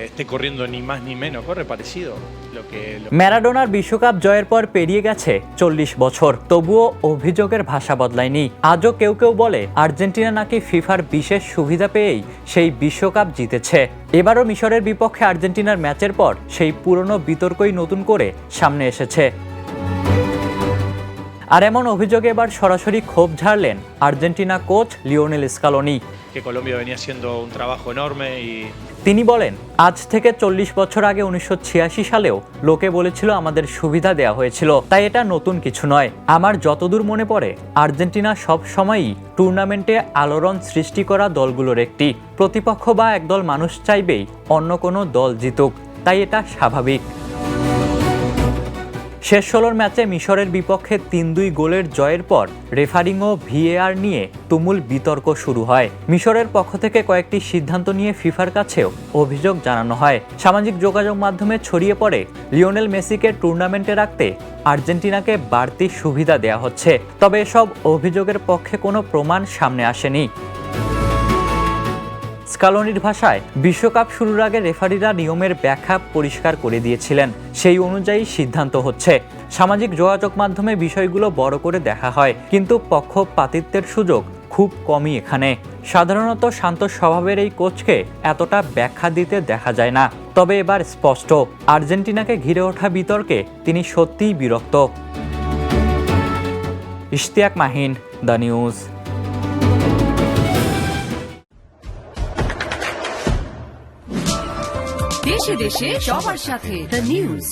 esté corriendo ni más ni menos, corre parecido. ম্যারাডোনার বিশ্বকাপ জয়ের পর পেরিয়ে গেছে 40 বছর, তবুও অভিযোগের ভাষা বদলায়নি। আজও কেউ কেউ বলে আর্জেন্টিনা নাকি ফিফার বিশেষ সুবিধা পেয়েই সেই বিশ্বকাপ জিতেছে। এবারও মিশরের বিপক্ষে আর্জেন্টিনার ম্যাচের পর সেই পুরনো বিতর্কই নতুন করে সামনে এসেছে। আর এমন অভিযোগে এবার সরাসরি ক্ষোভ ঝাড়লেন আর্জেন্টিনা কোচ লিওনেল স্কালোনি। তিনি বলেন, আজ থেকে 40 বছর আগে 1986 সালেও লোকে বলেছিল আমাদের সুবিধা দেয়া হয়েছিল, তাই এটা নতুন কিছু নয়। আমার যতদূর মনে পড়ে আর্জেন্টিনা সব সময়ই টুর্নামেন্টে আলোড়ন সৃষ্টি করা দলগুলোর একটি। প্রতিপক্ষ বা একদল মানুষ চাইবেই অন্য কোনো দল জিতুক, তাই এটা স্বাভাবিক। শেষ 16 ম্যাচে মিশরের বিপক্ষে 3-2 গোলের জয়ের পর রেফারিং ও ভিএআর নিয়ে তুমুল বিতর্ক শুরু হয়। মিশরের পক্ষ থেকে কয়েকটি সিদ্ধান্ত নিয়ে ফিফার কাছেও অভিযোগ জানানো হয়। সামাজিক যোগাযোগ মাধ্যমে ছড়িয়ে পড়ে লিওনেল মেসিকে টুর্নামেন্টে রাখতে আর্জেন্টিনাকে বাড়তি সুবিধা দেয়া হচ্ছে। তবে এসব অভিযোগের পক্ষে কোনো প্রমাণ সামনে আসেনি। স্কালোনির ভাষায়, বিশ্বকাপ শুরুর আগে রেফারিরা নিয়মের ব্যাখ্যা পরিষ্কার করে দিয়েছিলেন, সেই অনুযায়ী সিদ্ধান্ত হচ্ছে। সামাজিক যোগাযোগ মাধ্যমে বিষয়গুলো বড় করে দেখা হয়, কিন্তু পক্ষপাতিত্বের সুযোগ খুব কমই এখানে। সাধারণত শান্ত স্বভাবের এই কোচকে এতটা ব্যাখ্যা দিতে দেখা যায় না। তবে এবার স্পষ্ট, আর্জেন্টিনাকে ঘিরে ওঠা বিতর্কে তিনি সত্যিই বিরক্ত। Ishtiaq Mahin, the news. দেশে দেশে সবার সাথে দ্য নিউজ।